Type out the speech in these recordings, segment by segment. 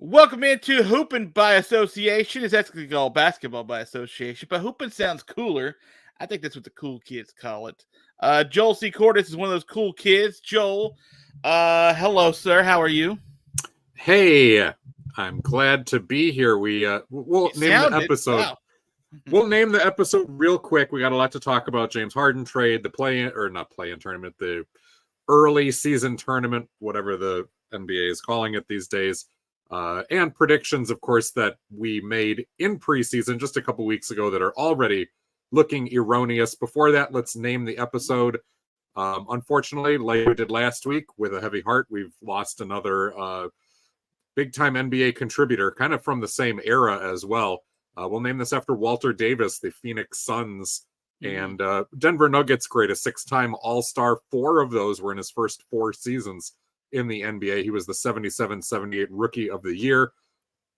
Welcome into Hooping by Association. It's actually called Basketball by Association, but Hooping sounds cooler. I think that's what the cool kids call it. Joel C. Cordes is one of those cool kids. Joel, hello, sir. How are you? Hey, I'm glad to be here. We'll You name the sounded. episode. Wow. We'll name the episode real quick. We got a lot to talk about. James Harden trade, the play-in or not play-in tournament, the early season tournament, whatever the NBA is calling it these days, and predictions, of course, that we made in preseason just a couple weeks ago that are already looking erroneous. Before that, let's name the episode. Unfortunately, like we did last week, with a heavy heart, we've lost another big-time NBA contributor, kind of from the same era as well. We'll name this after Walter Davis, the Phoenix Suns and Denver Nuggets great, a six-time All-Star. 4 of those were in his first 4 seasons in the NBA. He was the 77-78 Rookie of the Year,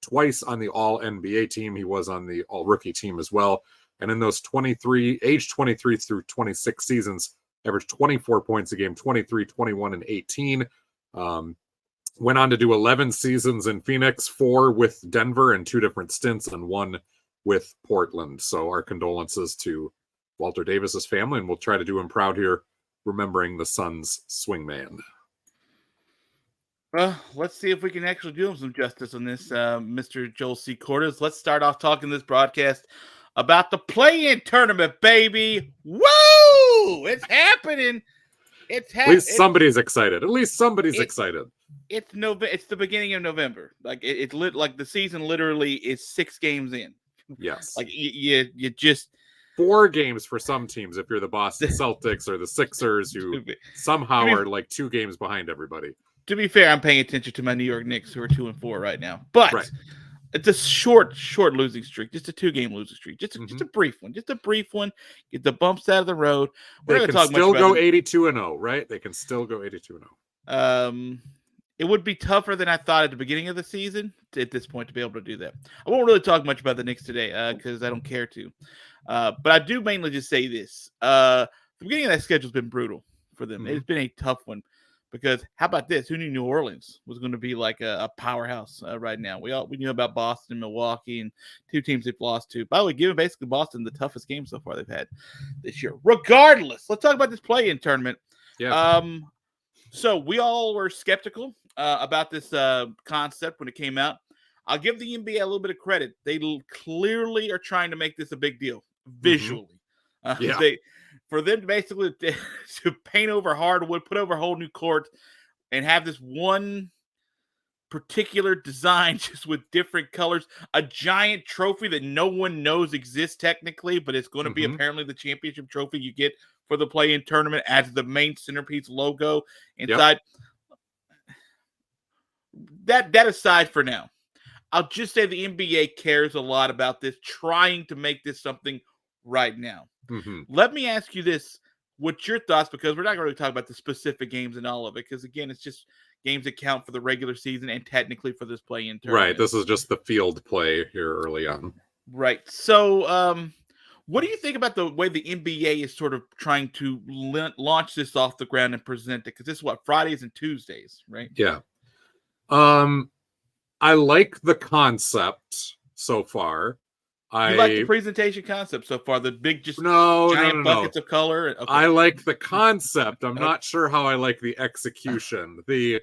twice on the All-NBA team. He was on the All-Rookie team as well. And in those age 23 through 26 seasons, averaged 24 points a game, 23, 21, and 18. Went on to do 11 seasons in Phoenix, 4 with Denver and 2 different stints, and 1 with Portland. So our condolences to Walter Davis's family, and we'll try to do him proud here, remembering the Suns swingman. Well, let's see if we can actually do him some justice on this, Mr. Joel C. Cordes. Let's start off talking this broadcast about the play-in tournament, baby. Woo! It's happening. At least somebody's excited. Excited. It's the beginning of November. Like like the season literally is 6 games in. Yes. Like you just 4 games for some teams if you're the Boston Celtics or the Sixers, who somehow are like 2 games behind everybody. To be fair, I'm paying attention to my New York Knicks, who are 2-4 right now. But it's a short losing streak, just a 2-game losing streak, just a brief one, Get the bumps out of the road. They can still go 82-0, right? They can still go 82-0. It would be tougher than I thought at the beginning of the season at this point to be able to do that. I won't really talk much about the Knicks today because I don't care to. But I do mainly just say this. The beginning of that schedule has been brutal for them. It's been a tough one because how about this? Who knew New Orleans was going to be like a powerhouse right now? We knew about Boston, Milwaukee, and 2 teams they've lost to. By the way, giving basically Boston the toughest game so far they've had this year. Regardless, let's talk about this play-in tournament. Yeah. So we all were skeptical about this concept when it came out. I'll give the NBA a little bit of credit. They clearly are trying to make this a big deal visually. For them to basically to paint over hardwood, put over a whole new court, and have this one particular design just with different colors, a giant trophy that no one knows exists technically, but it's going to be apparently the championship trophy you get for the play-in tournament as the main centerpiece logo inside. That aside for now, I'll just say the NBA cares a lot about this, trying to make this something right now. Let me ask you this. What's your thoughts? Because we're not going to talk about the specific games and all of it, because again, it's just games that count for the regular season and technically for this play-in tournament. Right. This is just the field play here early on. Right. So, what do you think about the way the NBA is sort of trying to launch this off the ground and present it? Because this is what, Fridays and Tuesdays, right? Yeah. I like the concept so far. You like the presentation concept so far? The big, giant buckets of color? Okay. I like the concept. I'm not sure how I like the execution. The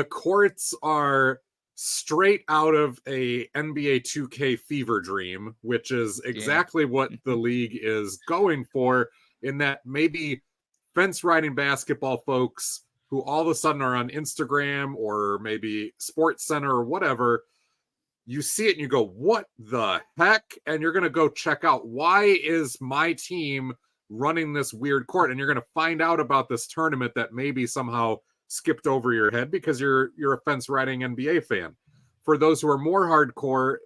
courts are straight out of a NBA 2K fever dream, which is exactly what the league is going for, in that maybe fence riding basketball folks who all of a sudden are on Instagram or maybe Sports Center or whatever, you see it and you go, what the heck? And you're going to go check out, why is my team running this weird court? And you're going to find out about this tournament that maybe somehow skipped over your head because you're a fence riding NBA fan. For those who are more hardcore,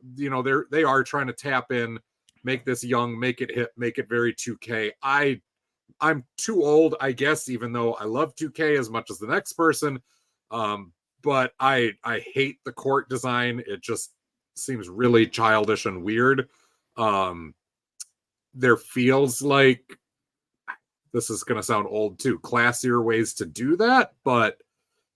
they are trying to tap in, make this young, make it hip, make it very 2K. I'm too old, I guess, even though I love 2K as much as the next person. But I hate the court design. It just seems really childish and weird. There feels like, this is going to sound old too, classier ways to do that, but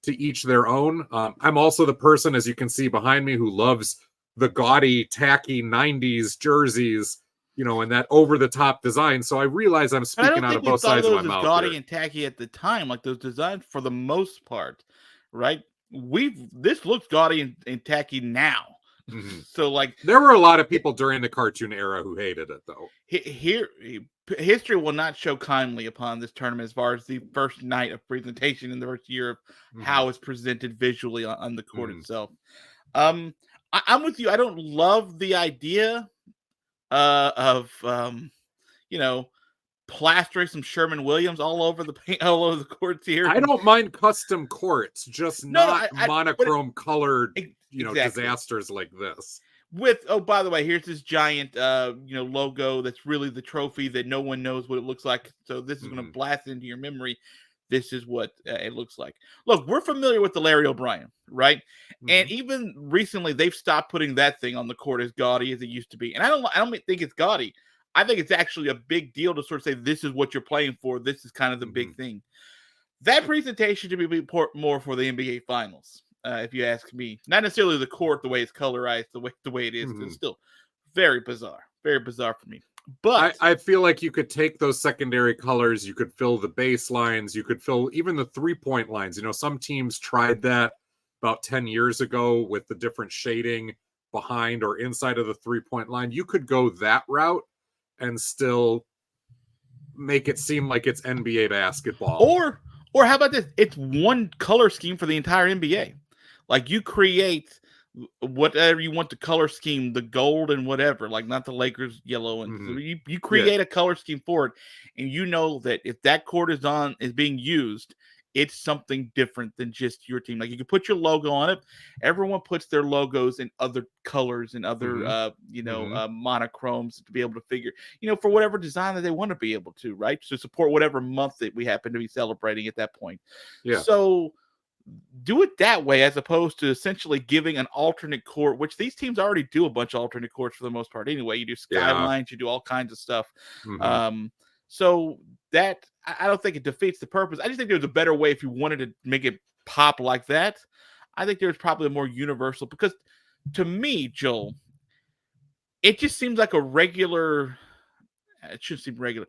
to each their own. I'm also the person, as you can see behind me, who loves the gaudy, tacky 90s jerseys, and that over-the-top design. So I realize I'm And I speaking don't out think of we both thought of sides of my those as mouth gaudy here. and tacky at the time, like those designs for the most part, right? This looks gaudy and tacky now. Mm-hmm. So like there were a lot of people during the cartoon era who hated it, though. Here, history will not show kindly upon this tournament as far as the first night of presentation in the first year of how it's presented visually on the court itself. I'm with you. I don't love the idea of plastering some Sherman Williams all over the courts here. I don't mind custom courts, just No, not monochrome colored, exactly. disasters like this. By the way, here's this giant logo that's really the trophy that no one knows what it looks like. So this is going to blast into your memory. This is what it looks like. Look, we're familiar with the Larry O'Brien, right? And even recently, they've stopped putting that thing on the court as gaudy as it used to be. And I don't think it's gaudy. I think it's actually a big deal to sort of say this is what you're playing for. This is kind of the big thing. That presentation should be more for the NBA Finals, if you ask me. Not necessarily the court, the way it's colorized, the way it is. It's still very bizarre for me. But I feel like you could take those secondary colors, you could fill the baselines, you could fill even the 3-point lines. Some teams tried that about 10 years ago with the different shading behind or inside of the 3-point line. You could go that route and still make it seem like it's NBA basketball. Or how about this? It's one color scheme for the entire NBA. Like you create whatever you want the color scheme, the gold and whatever, like not the Lakers yellow, and so you create a color scheme for it, and you know that if that court is being used, it's something different than just your team. Like you can put your logo on it. Everyone puts their logos in other colors and other monochromes to be able to figure, for whatever design that they want to be able to, right? To support whatever month that we happen to be celebrating at that point. Yeah. So do it that way as opposed to essentially giving an alternate court, which these teams already do a bunch of alternate courts for the most part anyway. You do skylines, you do all kinds of stuff. So that I don't think it defeats the purpose. I just think there's a better way if you wanted to make it pop like that. I think there's probably a more universal, because to me, Joel, it just seems like a regular. It should seem regular.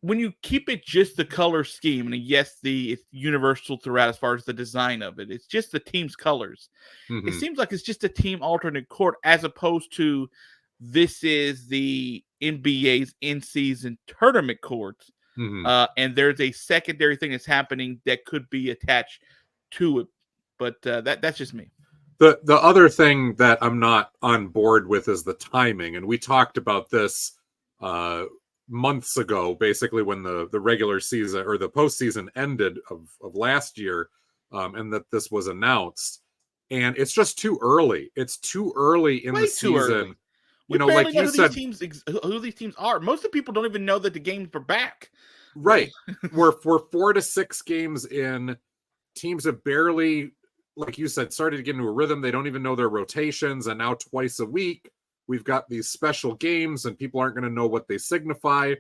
When you keep it just the color scheme, and yes, it's universal throughout as far as the design of it. It's just the team's colors. It seems like it's just a team alternate court as opposed to this is the NBA's in-season tournament court. And there's a secondary thing that's happening that could be attached to it. But that's just me. The other thing that I'm not on board with is the timing. And we talked about this months ago, basically when the regular season or the postseason ended of last year, and that this was announced. And it's just too early. It's too early in the season. We like you said, who these teams are. Most of the people don't even know that the games are back. Right. we're 4 to 6 games in. Teams have barely, like you said, started to get into a rhythm. They don't even know their rotations. And now twice a week, we've got these special games and people aren't going to know what they signify.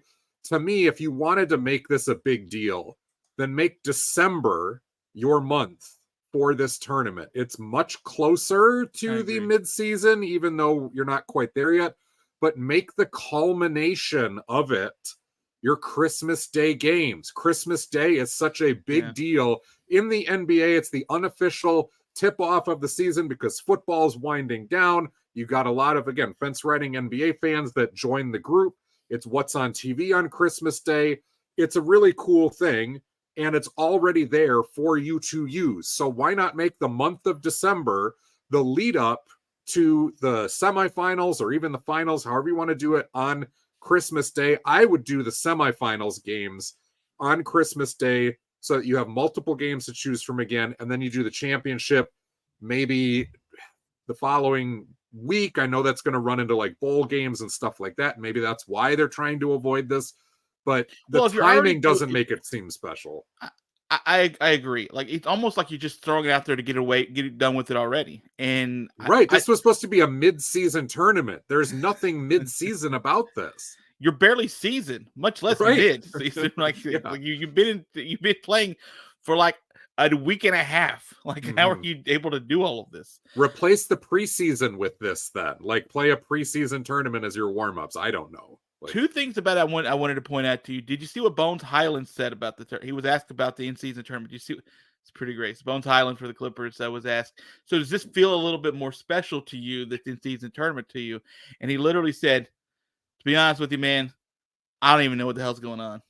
To me, if you wanted to make this a big deal, then make December your month for this tournament. It's much closer to the midseason, even though you're not quite there yet. But make the culmination of it your Christmas Day games. Christmas Day is such a big deal in the NBA. It's the unofficial tip-off of the season because football's winding down. You got a lot of, again, fence-riding NBA fans that join the group. It's what's on TV on Christmas Day. It's a really cool thing, and it's already there for you to use. So why not make the month of December the lead up to the semifinals or even the finals, however you want to do it, on Christmas Day? I would do the semifinals games on Christmas Day so that you have multiple games to choose from again, and then you do the championship maybe the following week. I know that's going to run into like bowl games and stuff like that. Maybe that's why they're trying to avoid this, but the timing doesn't make it seem special. I agree. Like it's almost like you're just throwing it out there to get it done with it already. And this was supposed to be a mid-season tournament. There's nothing mid-season about this. You're barely seasoned, much less mid-season. Like you've been playing for like a week and a half. Like, how are Mhm. you able to do all of this? Replace the preseason with this then. Like, play a preseason tournament as your warm-ups. I don't know. Like, Two things about that I wanted to point out to you. Did you see what Bones Highland said about the he was asked about the in-season tournament. Did you see? It's pretty great. So Bones Highland for the Clippers was asked, so does this feel a little bit more special to you, this in-season tournament to you? And he literally said, to be honest with you, man, I don't even know what the hell's going on.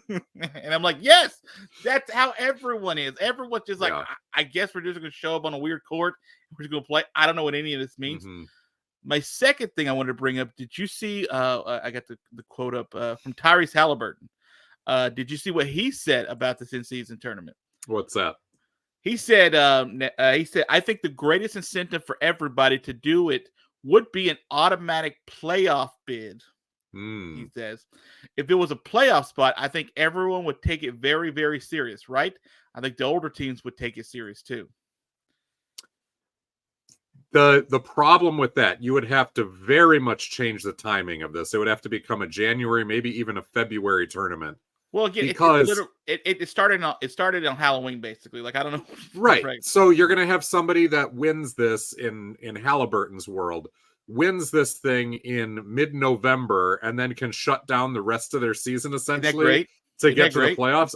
And I'm like, yes, that's how everyone is. Everyone's just like, yeah. I guess we're just going to show up on a weird court. We're just going to play. I don't know what any of this means. Mhm. My second thing I wanted to bring up, did you see, I got the quote up from Tyrese Halliburton. Did you see what he said about this in-season tournament? What's that? He said, I think the greatest incentive for everybody to do it would be an automatic playoff bid. He says, if it was a playoff spot, I think everyone would take it very, very serious, right? I think the older teams would take it serious too. The problem with that, you would have to very much change the timing of this. It would have to become a January, maybe even a February tournament. Well, again, because it started on Halloween, basically. Like, I don't know. Right. So you're going to have somebody that wins this in Halliburton's world, wins this thing in mid-November, and then can shut down the rest of their season essentially to get to the playoffs.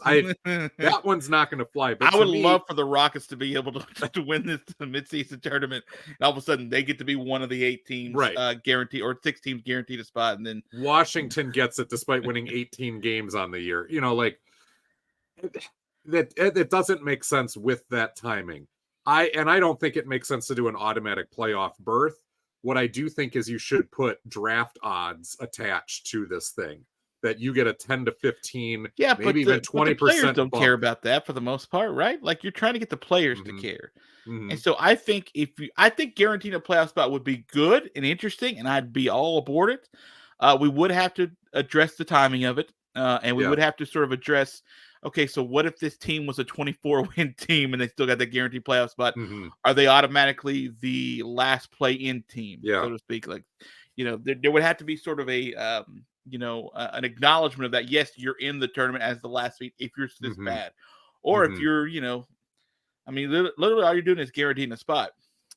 That one's not going to fly. But I would love for the Rockets to be able to win this mid-season tournament, and all of a sudden they get to be one of the 8 teams, guaranteed, or 6 teams guaranteed a spot, and then Washington gets it despite winning 18 games on the year. You know, like that. It doesn't make sense with that timing. I don't think it makes sense to do an automatic playoff berth. What I do think is you should put draft odds attached to this thing, that you get a 10 to 15, maybe even 20%. The players don't care about that for the most part, right? Like, you're trying to get the players to care. And so I think guaranteeing a playoff spot would be good and interesting, and I'd be all aboard it. We would have to address the timing of it, and we would have to sort of address, okay, so what if this team was a 24-win team and they still got that guaranteed playoff spot? Are they automatically the last play-in team, so to speak? Like, you know, there would have to be sort of a an acknowledgement of that. Yes, you're in the tournament as the last seed if you're this bad, or if you're, I mean, literally all you're doing is guaranteeing a spot.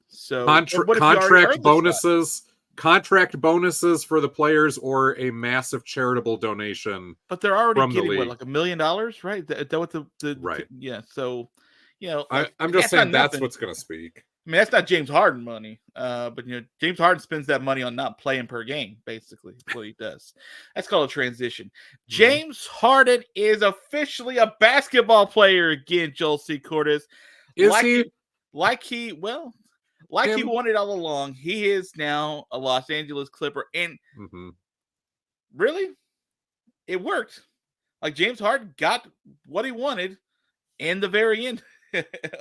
So contract bonuses for the players, or a massive charitable donation. But they're already getting what, like $1 million, right? That what right? Yeah. So, I'm just saying that's what's going to speak. I mean, that's not James Harden money, but James Harden spends that money on not playing per game. Basically, that's what he does. That's called a transition. James Harden is officially a basketball player again. Joel C. Cordes, is he? He wanted all along. He is now a Los Angeles Clipper, and really, it worked. Like, James Harden got what he wanted in the very end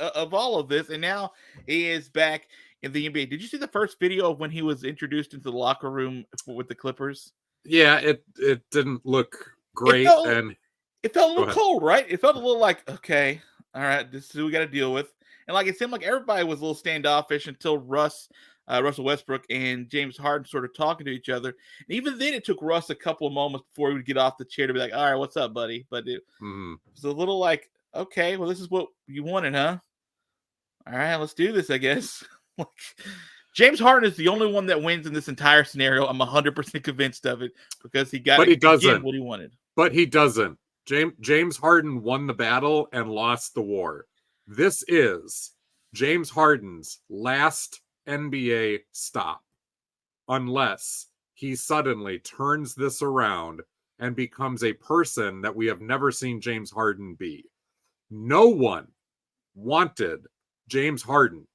of all of this, and now he is back in the NBA. Did you see the first video of when he was introduced into the locker room with the Clippers? Yeah, it didn't look great, and it felt a little cold, right? It felt a little like, okay, all right, this is who we got to deal with. And like, it seemed like everybody was a little standoffish until Russell Westbrook and James Harden started talking to each other. And even then, it took Russ a couple of moments before he would get off the chair to be like, all right, what's up, buddy? But it was a little like, okay, well, this is what you wanted, huh? All right, let's do this, I guess. James Harden is the only one that wins in this entire scenario. I'm 100% convinced of it, because he got what he wanted. But he doesn't. James Harden won the battle and lost the war. This is James Harden's last NBA stop, unless he suddenly turns this around and becomes a person that we have never seen James Harden be. No one wanted James Harden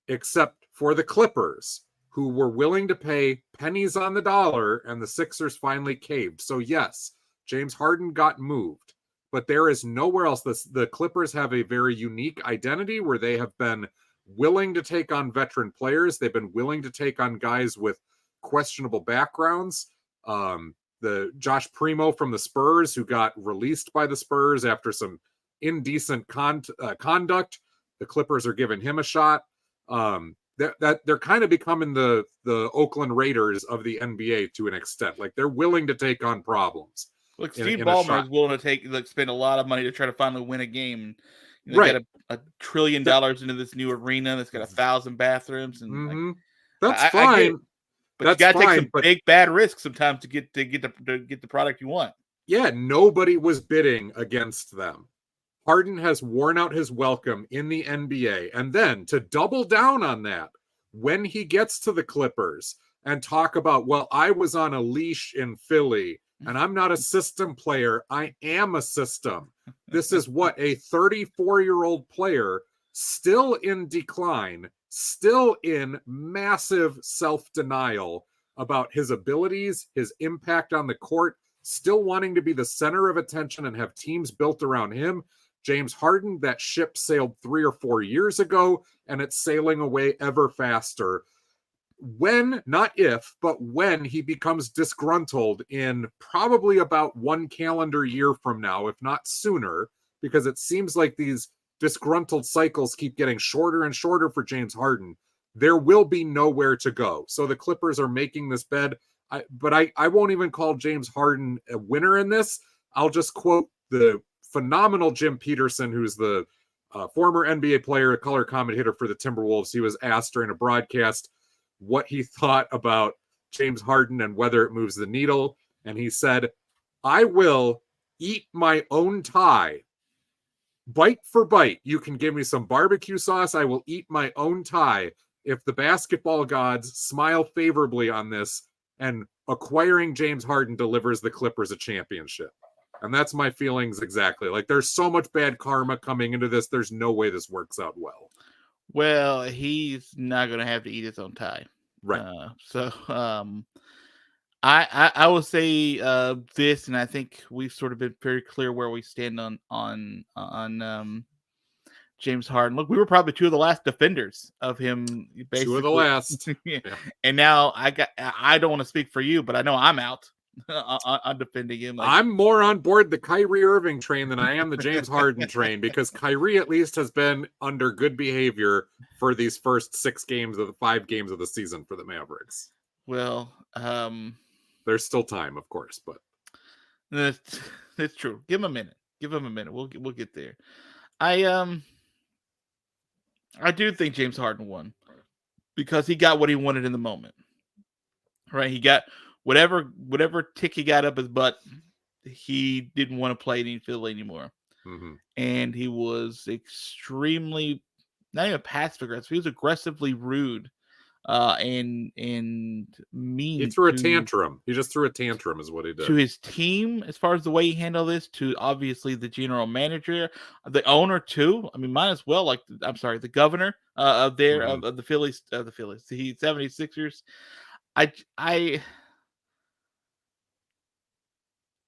except for the Clippers, who were willing to pay pennies on the dollar, and the Sixers finally caved. So yes, James Harden got moved, but there is nowhere else. The Clippers have a very unique identity where they have been willing to take on veteran players. They've been willing to take on guys with questionable backgrounds. The Josh Primo from the Spurs, who got released by the Spurs after some indecent conduct. The Clippers are giving him a shot. They're kind of becoming the Oakland Raiders of the NBA to an extent. Like, they're willing to take on problems. Look, Steve Ballmer is willing to spend a lot of money to try to finally win a game. They got a $1 trillion into this new arena that's got 1,000 bathrooms, and Mm-hmm. That's I get fine. it, but you got to take some big bad risks sometimes to get the product you want. Yeah, nobody was bidding against them. Harden has worn out his welcome in the NBA. And then to double down on that, when he gets to the Clippers and talk about, well, I was on a leash in Philly and I'm not a system player. I am a system. This is what a 34-year-old player still in decline, still in massive self-denial about his abilities, his impact on the court, still wanting to be the center of attention and have teams built around him. James Harden, that ship sailed 3 or 4 years ago, and it's sailing away ever faster. When, not if, but when he becomes disgruntled in probably about 1 calendar year from now, if not sooner, because it seems like these disgruntled cycles keep getting shorter and shorter for James Harden, there will be nowhere to go. So the Clippers are making this bed. But I won't even call James Harden a winner in this. I'll just quote the phenomenal Jim Peterson, who's the former NBA player, a color commentator for the Timberwolves. He was asked during a broadcast what he thought about James Harden and whether it moves the needle. And he said, I will eat my own tie. Bite for bite. You can give me some barbecue sauce. I will eat my own tie if the basketball gods smile favorably on this and acquiring James Harden delivers the Clippers a championship. And that's my feelings exactly. Like, there's so much bad karma coming into this. There's no way this works out well. Well, he's not going to have to eat his own tie. Right. I will say this, and I think we've sort of been very clear where we stand on James Harden. Look, we were probably 2 of the last defenders of him. Basically. 2 of the last. Yeah. And now I don't want to speak for you, but I know I'm out on defending him. Like, I'm more on board the Kyrie Irving train than I am the James Harden train, because Kyrie at least has been under good behavior for these first 5 games of the season for the Mavericks. Well, there's still time, of course, but that's true. Give him a minute. We'll get there. I do think James Harden won because he got what he wanted in the moment. Right? He got whatever tick he got up his butt. He didn't want to play in Philly anymore. Mm-hmm. And he was extremely, not even passive aggressive, he was aggressively rude and mean. He threw a tantrum. He just threw a tantrum is what he did. To his team, as far as the way he handled this, to obviously the general manager, the owner too. I mean, might as well, like, I'm sorry, the governor of the Phillies, the 76ers.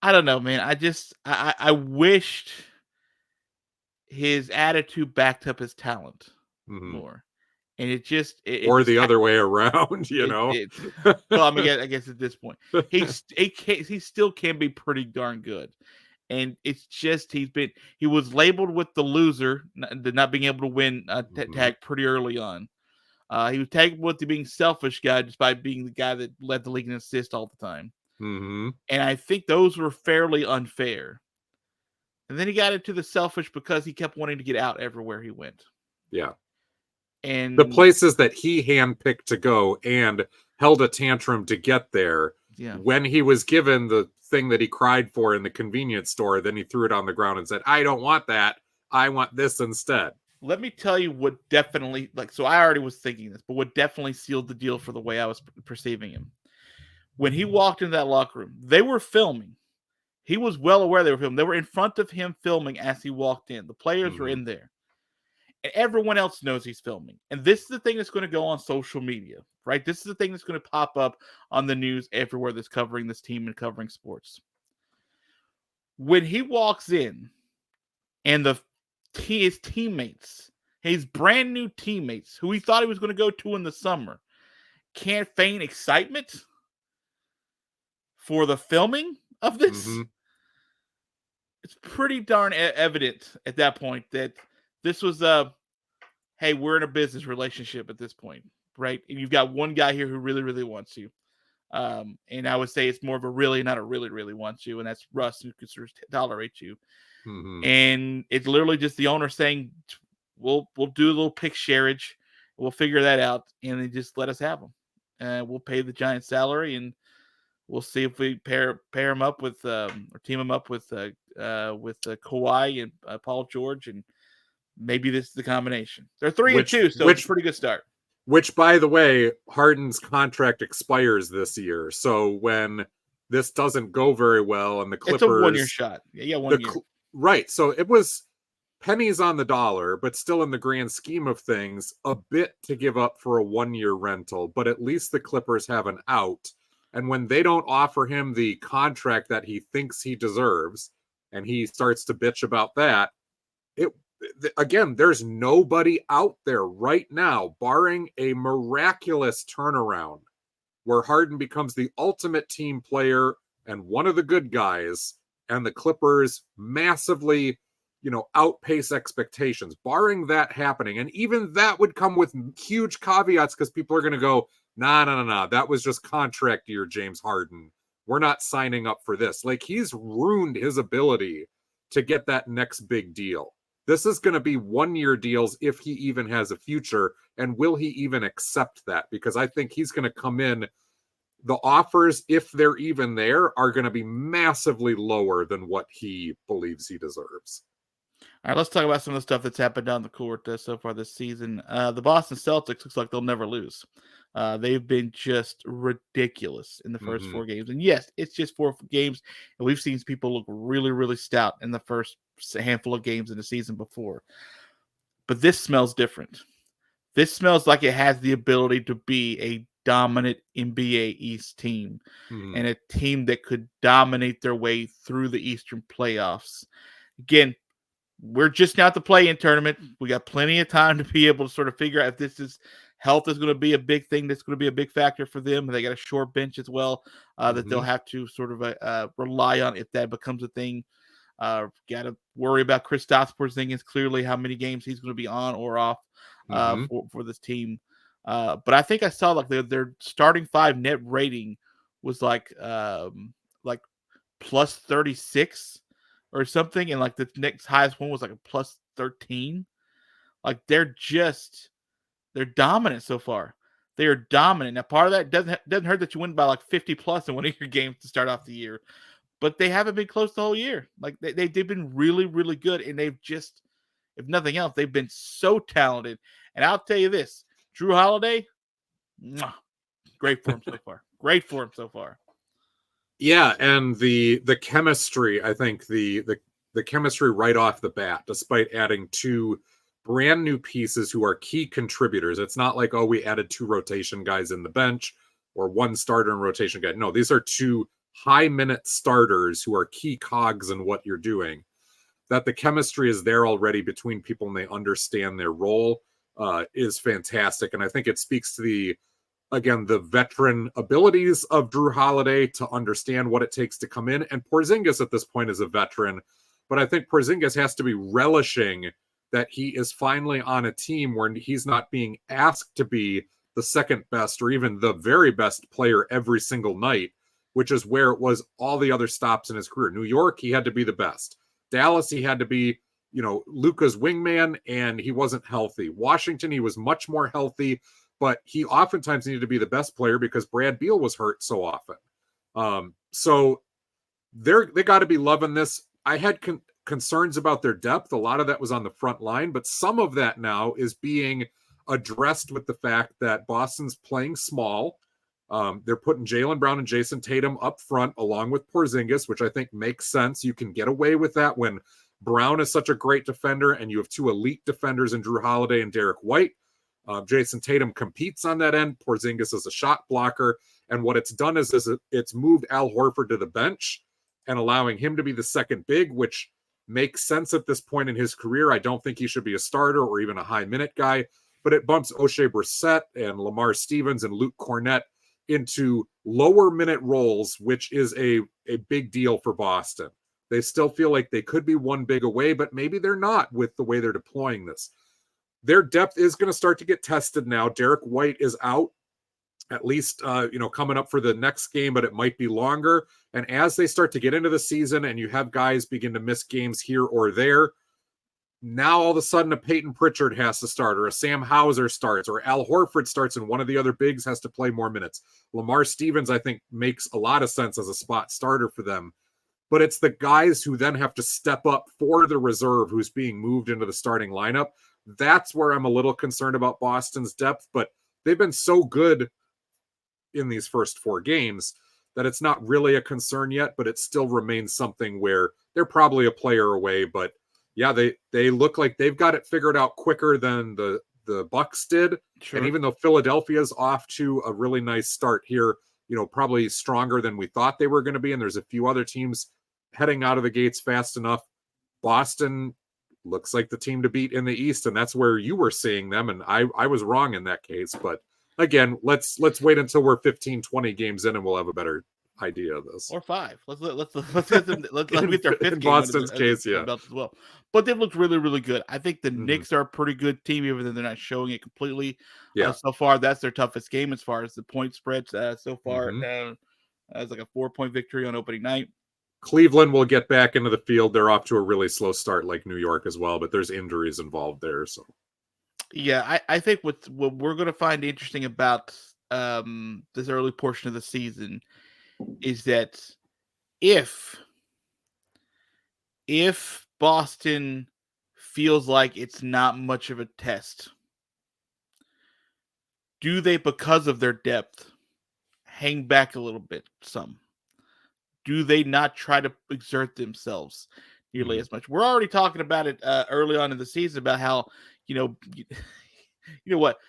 I don't know, man. I wished his attitude backed up his talent more. And or the other way around, you know. Well, I mean, I guess at this point, he still can be pretty darn good, and it's just he was labeled with the loser, the not being able to win tag pretty early on. He was tagged with the being selfish guy, despite being the guy that led the league in assists all the time. Mm-hmm. And I think those were fairly unfair. And then he got into the selfish because he kept wanting to get out everywhere he went. Yeah. And the places that he handpicked to go and held a tantrum to get there. Yeah. When he was given the thing that he cried for in the convenience store, then he threw it on the ground and said, I don't want that. I want this instead. Let me tell you what definitely, so I already was thinking this, but what definitely sealed the deal for the way I was perceiving him. When he walked into that locker room, they were filming. He was well aware they were filming. They were in front of him filming as he walked in. The players were in there. And everyone else knows he's filming. And this is the thing that's going to go on social media, right? This is the thing that's going to pop up on the news everywhere that's covering this team and covering sports. When he walks in and his teammates, his brand new teammates, who he thought he was going to go to in the summer, can't feign excitement for the filming of this, it's pretty darn evident at that point that this was hey, we're in a business relationship at this point, right? And you've got one guy here who really, really wants you. And I would say it's more of a really, not a really, really wants you. And that's Russ, who can sort of tolerate you. Mm-hmm. And it's literally just the owner saying, we'll do a little pick shareage. We'll figure that out, and they just let us have them. We'll pay the giant salary, and we'll see if we pair him up with or team him up with Kawhi and Paul George, and maybe this is the combination. They're 3-2, so it's a pretty good start. Which, by the way, Harden's contract expires this year, so when this doesn't go very well, and the Clippers, it's a 1-year shot. Yeah, 1 year. Right. So it was pennies on the dollar, but still in the grand scheme of things, a bit to give up for a 1-year rental. But at least the Clippers have an out. And when they don't offer him the contract that he thinks he deserves, and he starts to bitch about that, again, there's nobody out there right now, barring a miraculous turnaround, where Harden becomes the ultimate team player and one of the good guys, and the Clippers massively, outpace expectations. Barring that happening, and even that would come with huge caveats, because people are going to go, nah, that was just contract year, James Harden. We're not signing up for this. Like, he's ruined his ability to get that next big deal. This is going to be 1-year deals if he even has a future, and will he even accept that? Because I think he's going to come in, the offers, if they're even there, are going to be massively lower than what he believes he deserves. All right, let's talk about some of the stuff that's happened down the court so far this season. The Boston Celtics looks like they'll never lose. They've been just ridiculous in the first 4 games. And yes, it's just 4 games, and we've seen people look really, really stout in the first handful of games in the season before. But this smells different. This smells like it has the ability to be a dominant NBA East team, and a team that could dominate their way through the Eastern playoffs. Again, we're just now at the play-in tournament. We got plenty of time to be able to sort of figure out if health is going to be a big thing. That's going to be a big factor for them. They got a short bench as well that they'll have to sort of rely on if that becomes a thing. Got to worry about Kristaps Porzingis, clearly how many games he's going to be on or off for this team. But I think I saw like their starting 5 net rating was like plus 36 or something, and like the next highest one was like a plus 13. Like they're dominant so far. They are dominant. Now, part of that doesn't hurt that you win by like 50 plus in one of your games to start off the year, but they haven't been close the whole year. Like they've been really, really good, and they've just, if nothing else, they've been so talented. And I'll tell you this, Drew Holiday, great for him so far. Great for him so far. Yeah, and the chemistry, I think the chemistry right off the bat, despite adding 2 brand new pieces who are key contributors. It's not like, oh, we added 2 rotation guys in the bench or 1 starter and rotation guy. No, these are 2 high-minute starters who are key cogs in what you're doing. That the chemistry is there already between people and they understand their role is fantastic. And I think it speaks to the veteran abilities of Drew Holiday to understand what it takes to come in. And Porzingis at this point is a veteran, but I think Porzingis has to be relishing that he is finally on a team where he's not being asked to be the second best or even the very best player every single night, which is where it was all the other stops in his career. New York, he had to be the best. Dallas, he had to be, Luka's wingman, and he wasn't healthy. Washington, he was much more healthy, but he oftentimes needed to be the best player because Brad Beal was hurt so often. So they got to be loving this. I had concerns about their depth. A lot of that was on the front line, but some of that now is being addressed with the fact that Boston's playing small. They're putting Jaylen Brown and Jason Tatum up front along with Porzingis, which I think makes sense. You can get away with that when Brown is such a great defender and you have 2 elite defenders in Drew Holiday and Derek White. Jason Tatum competes on that end. Porzingis is a shot blocker. And what it's done is it's moved Al Horford to the bench and allowing him to be the second big, which makes sense at this point in his career. I don't think he should be a starter or even a high-minute guy, but it bumps O'Shea Brissett and Lamar Stevens and Luke Cornett into lower-minute roles, which is a big deal for Boston. They still feel like they could be one big away, but maybe they're not with the way they're deploying this. Their depth is going to start to get tested now. Derek White is out. at least, coming up for the next game, but it might be longer. And as they start to get into the season and you have guys begin to miss games here or there, now all of a sudden a Peyton Pritchard has to start, or a Sam Hauser starts, or Al Horford starts, and one of the other bigs has to play more minutes. Lamar Stevens, I think, makes a lot of sense as a spot starter for them. But it's the guys who then have to step up for the reserve who's being moved into the starting lineup. That's where I'm a little concerned about Boston's depth, but they've been so good in these first 4 games that it's not really a concern yet, but it still remains something where they're probably a player away. But yeah, they look like they've got it figured out quicker than the Bucks did. Sure. And even though Philadelphia's off to a really nice start here, probably stronger than we thought they were going to be, and there's a few other teams heading out of the gates fast enough, Boston looks like the team to beat in the East, and that's where you were seeing them, and I was wrong in that case. But again, let's wait until we're 15, 20 games in, and we'll have a better idea of this. Or 5. Let's get them. Let's get their 5th in game Boston's case, yeah, as well. But they've looked really, really good. I think the Mhm. Knicks are a pretty good team, even though they're not showing it completely. Yeah. So far, that's their toughest game as far as the point spreads. So far, Mhm. it's like a 4-point victory on opening night. Cleveland will get back into the field. They're off to a really slow start, like New York as well, but there's injuries involved there. So Yeah, I think what we're going to find interesting about this early portion of the season is that if Boston feels like it's not much of a test, do they, because of their depth, hang back a little bit some? Do they not try to exert themselves nearly as much? We're already talking about it early on in the season about how, you know what,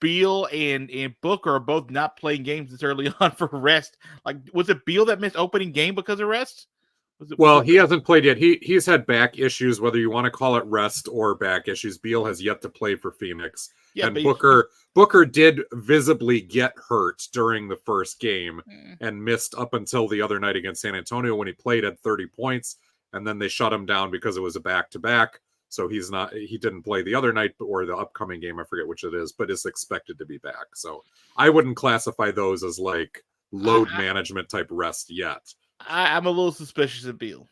Beal and Booker are both not playing games this early on for rest. Like, was it Beal that missed opening game because of rest? Well, he hasn't played yet. He's had back issues, whether you want to call it rest or back issues. Beal has yet to play for Phoenix. Yeah, and Booker did visibly get hurt during the first game and missed up until the other night against San Antonio when he played at 30 points, and then they shut him down because it was a back-to-back. So he didn't play the other night or the upcoming game, I forget which it is, but is expected to be back. So I wouldn't classify those as like load management type rest yet. I'm a little suspicious of Beal.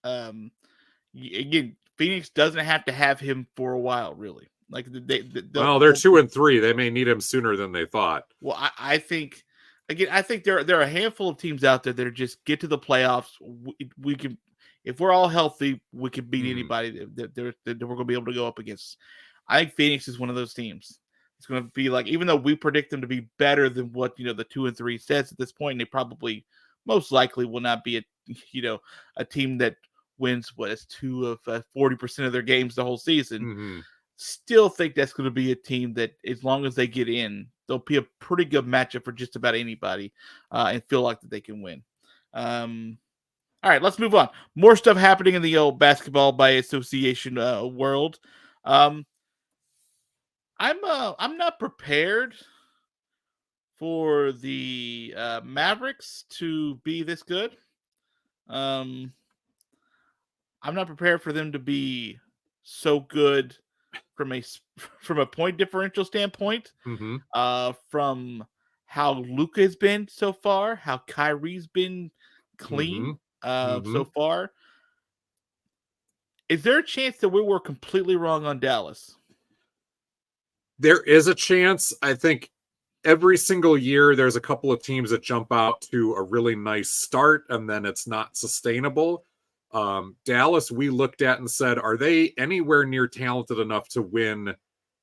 Again, Phoenix doesn't have to have him for a while, really. Like they're 2-3. They may need him sooner than they thought. Well, I think there are a handful of teams out there that are just get to the playoffs. We can, if we're all healthy, we can beat anybody that we're going to be able to go up against. I think Phoenix is one of those teams. It's going to be like, even though we predict them to be better than what the 2 and 3 says at this point, they probably most likely will not be a team that wins 2 of 40% of their games the whole season. Still think that's going to be a team that, as long as they get in, they'll be a pretty good matchup for just about anybody, and feel like that they can win. All right, let's move on. More stuff happening in the old basketball by association world. I'm not prepared for the Mavericks to be this good. I'm not prepared for them to be so good from a point differential standpoint. From how Luka has been so far, how Kyrie's been clean so far. Is there a chance that we were completely wrong on Dallas? There is a chance. I think every single year there's a couple of teams that jump out to a really nice start and then it's not sustainable. Dallas, we looked at and said, are they anywhere near talented enough to win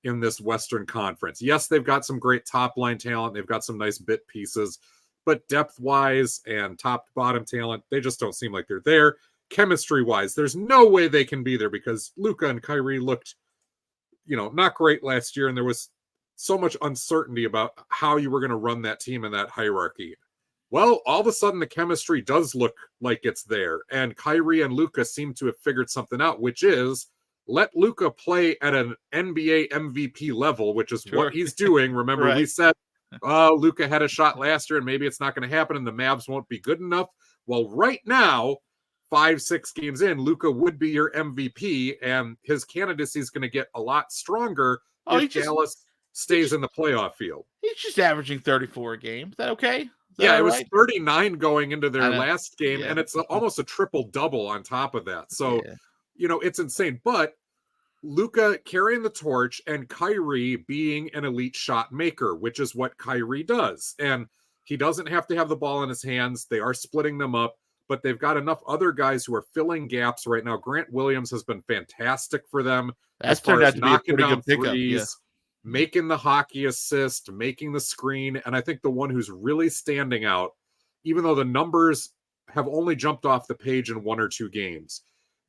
in this Western Conference? Yes, they've got some great top line talent. They've got some nice bit pieces, but depth wise and top to bottom talent, they just don't seem like they're there. Chemistry wise, there's no way they can be there because Luka and Kyrie looked, not great last year. And there was so much uncertainty about how you were going to run that team in that hierarchy. Well, all of a sudden the chemistry does look like it's there. And Kyrie and Luka seem to have figured something out, which is let Luka play at an NBA MVP level, which is what he's doing. Remember, we said, Luka had a shot last year and maybe it's not going to happen and the Mavs won't be good enough. Well, right now, 5-6 games in, Luka would be your MVP and his candidacy is going to get a lot stronger if Dallas stays in the playoff field. He's just averaging 34 a game. Is that okay? Is that Yeah, all it was right? 39 going into their last game, Yeah. and it's almost a triple-double on top of that. So, Yeah. It's insane. But Luka carrying the torch and Kyrie being an elite shot maker, which is what Kyrie does. And he doesn't have to have the ball in his hands. They are splitting them up, but they've got enough other guys who are filling gaps right now. Grant Williams has been fantastic for them as far as knocking down threes, making the hockey assist, making the screen. And I think the one who's really standing out, even though the numbers have only jumped off the page in 1 or 2 games,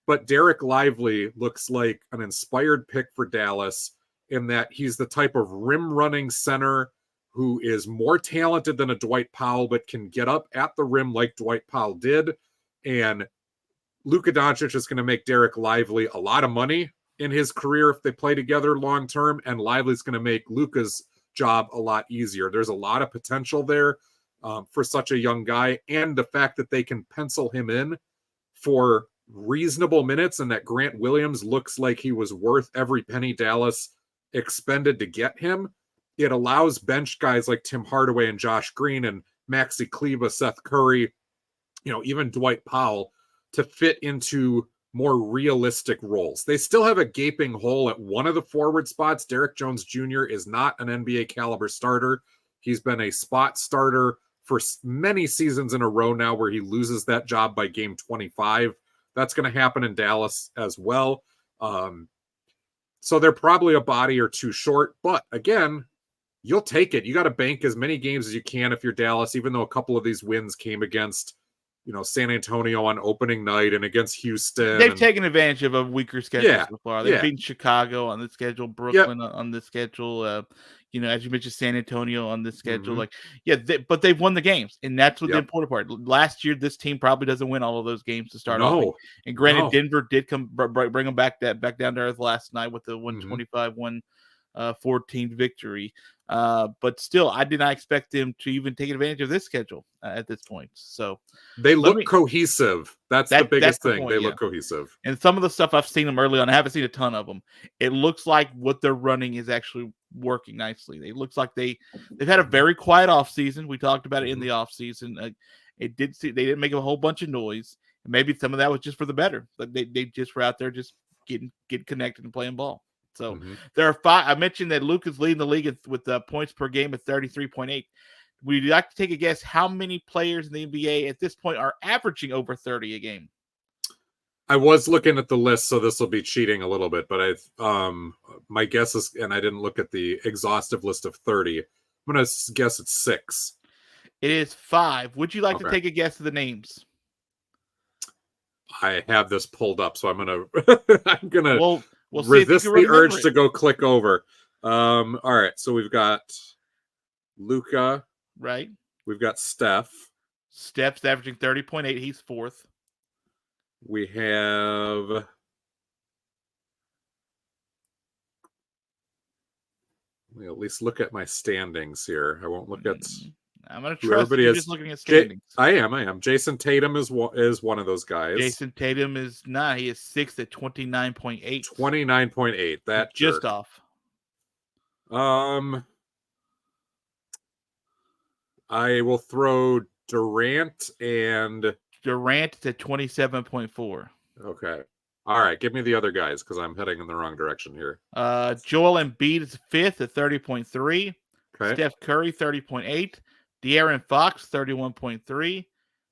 but Derek Lively looks like an inspired pick for Dallas in that he's the type of rim-running center who is more talented than a Dwight Powell, but can get up at the rim like Dwight Powell did. And Luka Doncic is going to make Derek Lively a lot of money in his career if they play together long-term, and Lively's going to make Luka's job a lot easier. There's a lot of potential there for such a young guy, and the fact that they can pencil him in for reasonable minutes and that Grant Williams looks like he was worth every penny Dallas expended to get him, it allows bench guys like Tim Hardaway and Josh Green and Maxi Kleber, Seth Curry, even Dwight Powell to fit into more realistic roles. They still have a gaping hole at one of the forward spots. Derek Jones Jr. is not an NBA caliber starter. He's been a spot starter for many seasons in a row now where he loses that job by game 25. That's going to happen in Dallas as well. So they're probably a body or two short, but again, you'll take it. You got to bank as many games as you can if you're Dallas, even though a couple of these wins came against, San Antonio on opening night and against Houston. They've taken advantage of a weaker schedule so far. They've beaten Chicago on the schedule, Brooklyn on the schedule, as you mentioned, San Antonio on this schedule. But they've won the games, and that's what the important part. Last year, this team probably doesn't win all of those games to start off. And granted, Denver did bring them back down to earth last night with the 125-114 victory. But still, I did not expect them to even take advantage of this schedule at this point. So they look cohesive. That's the biggest thing. They look cohesive. And some of the stuff I've seen them early on, I haven't seen a ton of them. It looks like what they're running is actually working nicely. It looks like they've had a very quiet offseason. We talked about it in the offseason. They didn't make a whole bunch of noise. And maybe some of that was just for the better. But they just were out there just getting connected and playing ball. So there are 5. I mentioned that Luka's leading the league with points per game at 33.8. Would you like to take a guess how many players in the NBA at this point are averaging over 30 a game? I was looking at the list, so this will be cheating a little bit, but my guess is, and I didn't look at the exhaustive list of 30. I'm going to guess it's 6. It is 5. Would you like to take a guess of the names? I have this pulled up, so I'm going to We'll resist the urge to go click over. All right, so we've got Luka. Right. We've got Steph. Steph's averaging 30.8. He's 4th. We have... Let me at least look at my standings here. I won't look at... I'm going to trust you just looking at standings. I am. Jason Tatum is one of those guys. Jason Tatum is not. He is 6th at 29.8. 29.8. That just jerk. Off. I will throw Durant at 27.4. Okay. All right. Give me the other guys because I'm heading in the wrong direction here. Joel Embiid is 5th at 30.3. Okay. Steph Curry, 30.8. De'Aaron Fox, 31.3.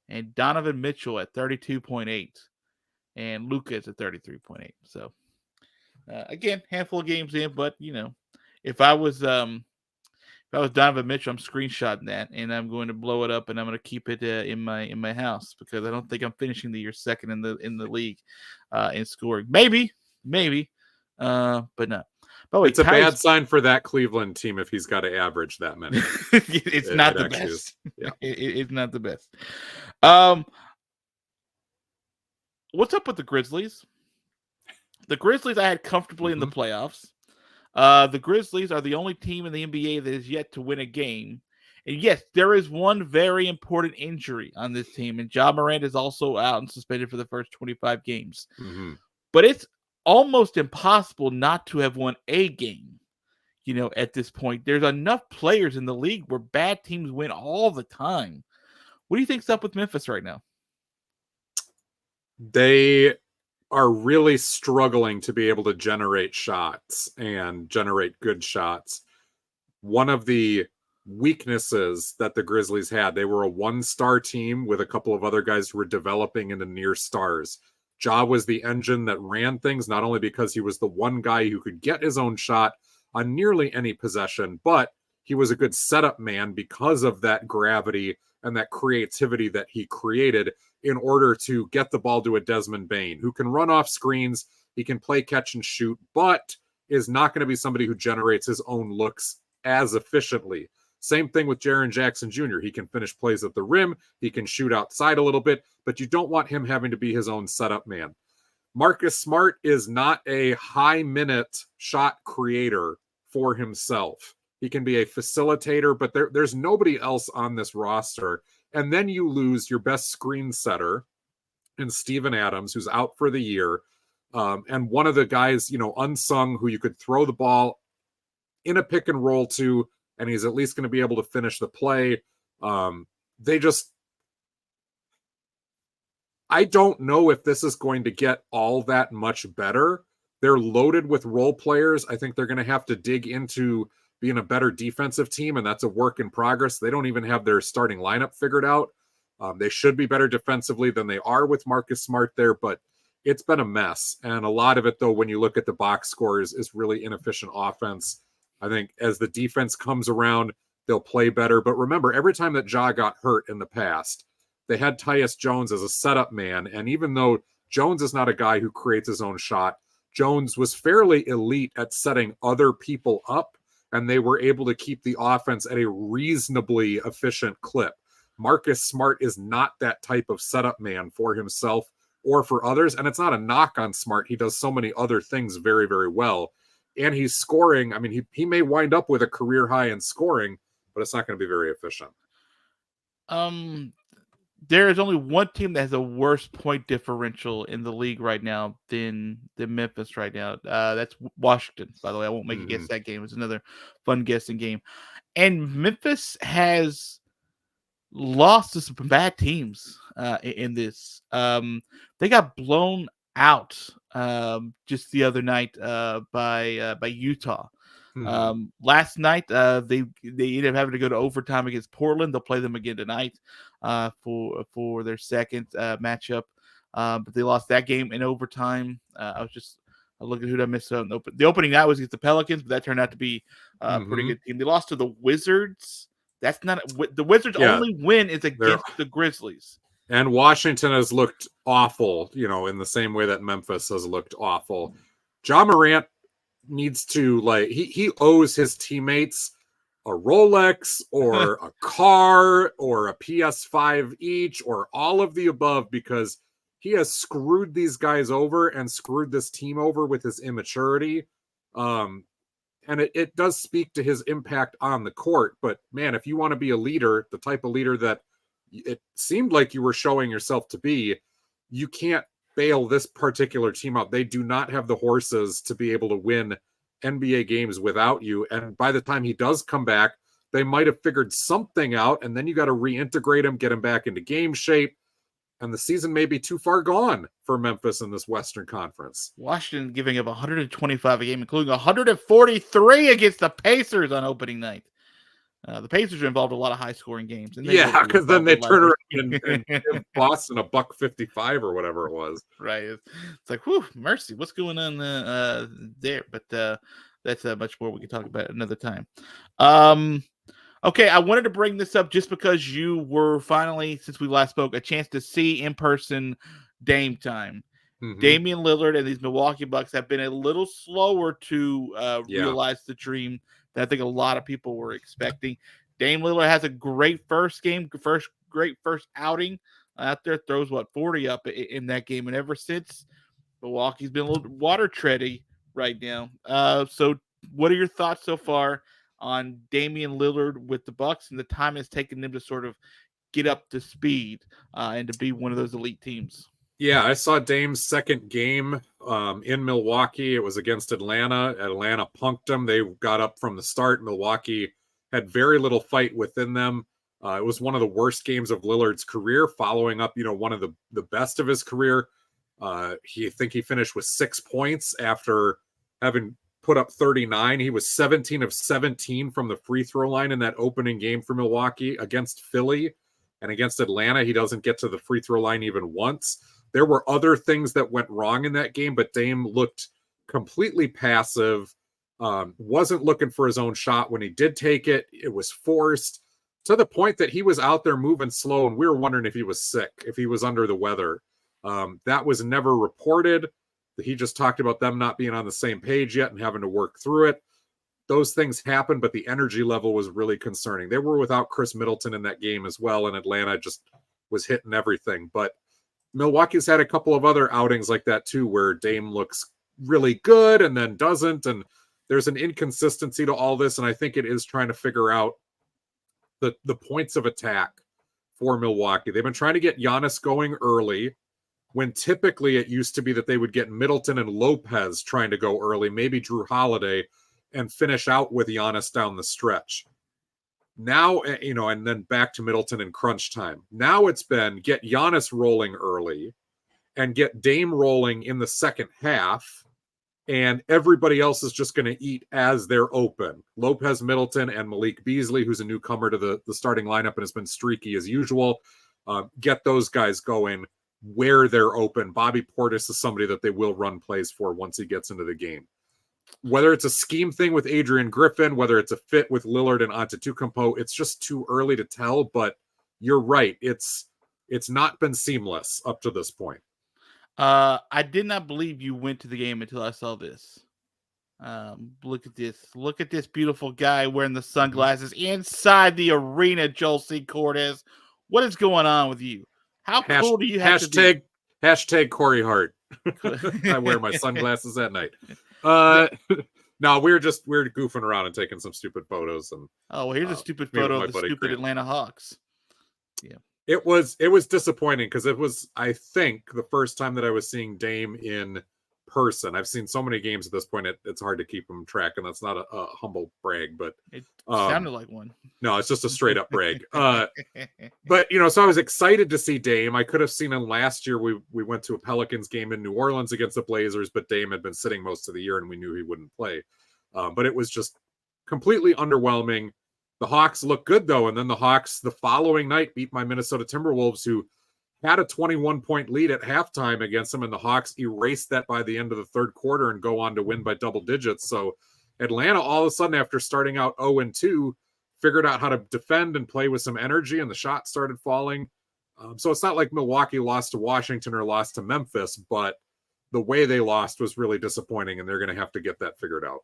And Donovan Mitchell at 32.8. And Luka is at 33.8. So, again, handful of games in, but, if I was Donovan Mitchell, I'm screenshotting that, and I'm going to blow it up, and I'm going to keep it in my house because I don't think I'm finishing the year second in the league in scoring. Maybe, but not. Oh, it's a bad sign for that Cleveland team if he's got to average that many. It's not the best. Yeah. It's not the best. What's up with the Grizzlies? The Grizzlies I had comfortably in the playoffs. The Grizzlies are the only team in the NBA that is yet to win a game. And yes, there is one very important injury on this team, and Ja Morant is also out and suspended for the first 25 games. But it's almost impossible not to have won a game. at this point. There's enough players in the league where bad teams win all the time. What do you think's up with Memphis right now? They are really struggling to be able to generate shots and generate good shots. One of the weaknesses that the Grizzlies had, they were a one-star team with a couple of other guys who were developing into near stars. Ja was the engine that ran things, not only because he was the one guy who could get his own shot on nearly any possession, but he was a good setup man because of that gravity and that creativity that he created in order to get the ball to a Desmond Bane, who can run off screens, he can play catch and shoot, but is not going to be somebody who generates his own looks as efficiently. Same thing with Jaren Jackson Jr. He can finish plays at the rim, he can shoot outside a little bit, but you don't want him having to be his own setup man. Marcus Smart is not a high-minute shot creator for himself. He can be a facilitator, but there's nobody else on this roster. And then you lose your best screen setter in Steven Adams, who's out for the year. And one of the guys, unsung, who you could throw the ball in a pick and roll to, and he's at least going to be able to finish the play. I don't know if this is going to get all that much better. They're loaded with role players. I think they're going to have to dig into being a better defensive team, and that's a work in progress. They don't even have their starting lineup figured out. They should be better defensively than they are with Marcus Smart there, but it's been a mess. And a lot of it, though, when you look at the box scores, is really inefficient offense. I think as the defense comes around, they'll play better. But remember, every time that Ja got hurt in the past, they had Tyus Jones as a setup man. And even though Jones is not a guy who creates his own shot, Jones was fairly elite at setting other people up, and they were able to keep the offense at a reasonably efficient clip. Marcus Smart is not that type of setup man for himself or for others, and it's not a knock on Smart. He does so many other things very, very well, and he's scoring. I mean, he may wind up with a career high in scoring, but it's not going to be very efficient. There is only one team that has a worse point differential in the league right now than Memphis right now. That's Washington, by the way. I won't make you guess that game. It's another fun guessing game. And Memphis has lost to some bad teams in this. They got blown out just the other night by Utah. Last night they ended up having to go to overtime against Portland. They'll play them again tonight for their second matchup, but they lost that game in overtime. I was just looking who I missed. The opening night was against the Pelicans, but that turned out to be a pretty good team. They lost to the Wizards. That's not the Wizards' only win is against the Grizzlies. And Washington has looked awful, in the same way that Memphis has looked awful. Ja Morant needs to, he owes his teammates a Rolex or a car or a PS5 each or all of the above, because he has screwed these guys over and screwed this team over with his immaturity. And it does speak to his impact on the court. But man, if you want to be a leader, the type of leader that it seemed like you were showing yourself to be, you can't bail this particular team out. They do not have the horses to be able to win NBA games without you. And by the time he does come back, they might have figured something out, and then you got to reintegrate him, get him back into game shape. And the season may be too far gone for Memphis in this Western Conference. Washington giving up 125 a game, including 143 against the Pacers on opening night. The Pacers are involved in a lot of high-scoring games. And because then they turn around and give Boston a $155 or whatever it was. Right. It's like, whew, mercy. What's going on there? But that's much more we can talk about another time. Okay, I wanted to bring this up just because you were finally, since we last spoke, a chance to see in person Dame time. Damian Lillard and these Milwaukee Bucks have been a little slower to realize the dream that I think a lot of people were expecting. Dame Lillard has a great first outing out there, throws 40 up in that game, and ever since, Milwaukee's been a little water tready right now. So what are your thoughts so far on Damian Lillard with the Bucks and the time it's taken them to sort of get up to speed and to be one of those elite teams? Yeah, I saw Dame's second game in Milwaukee. It was against Atlanta. Atlanta punked them. They got up from the start. Milwaukee had very little fight within them. It was one of the worst games of Lillard's career, following up, one of the best of his career. I think he finished with 6 points after having put up 39. He was 17 of 17 from the free throw line in that opening game for Milwaukee against Philly. And against Atlanta, he doesn't get to the free throw line even once. There were other things that went wrong in that game, but Dame looked completely passive, wasn't looking for his own shot. When he did take it, it was forced to the point that he was out there moving slow, and we were wondering if he was sick, if he was under the weather. That was never reported. He just talked about them not being on the same page yet and having to work through it. Those things happened, but the energy level was really concerning. They were without Chris Middleton in that game as well, and Atlanta just was hitting everything. But Milwaukee's had a couple of other outings like that too, where Dame looks really good and then doesn't, and there's an inconsistency to all this, and I think it is trying to figure out the points of attack for Milwaukee. They've been trying to get Giannis going early, when typically it used to be that they would get Middleton and Lopez trying to go early, maybe Drew Holiday, and finish out with Giannis down the stretch. Now, and then back to Middleton in crunch time. Now it's been get Giannis rolling early and get Dame rolling in the second half, and everybody else is just going to eat as they're open. Lopez, Middleton, and Malik Beasley, who's a newcomer to the starting lineup and has been streaky as usual, get those guys going where they're open. Bobby Portis is somebody that they will run plays for once he gets into the game. Whether it's a scheme thing with Adrian Griffin, whether it's a fit with Lillard and Antetokounmpo, it's just too early to tell, but you're right. It's not been seamless up to this point. I did not believe you went to the game until I saw this. Look at this. Look at this beautiful guy wearing the sunglasses inside the arena, Joel C. Cortez. What is going on with you? How cool do you have to be? Hashtag Corey Hart. I wear my sunglasses at night. No, we're goofing around and taking some stupid photos. And here's a stupid photo of the stupid Grant. Atlanta Hawks. Yeah, it was disappointing because it was, I think, the first time that I was seeing Dame in person. I've seen so many games at this point; it's hard to keep them track, and that's not a humble brag, but it sounded like one. No, it's just a straight up brag. But so I was excited to see Dame. I could have seen him last year. We went to a Pelicans game in New Orleans against the Blazers, but Dame had been sitting most of the year, and we knew he wouldn't play. But it was just completely underwhelming. The Hawks looked good though, and then the Hawks the following night beat my Minnesota Timberwolves, who had a 21-point lead at halftime against them, and the Hawks erased that by the end of the third quarter and go on to win by double digits. So Atlanta, all of a sudden, after starting out 0-2, figured out how to defend and play with some energy, and the shots started falling. So it's not like Milwaukee lost to Washington or lost to Memphis, but the way they lost was really disappointing, and they're going to have to get that figured out.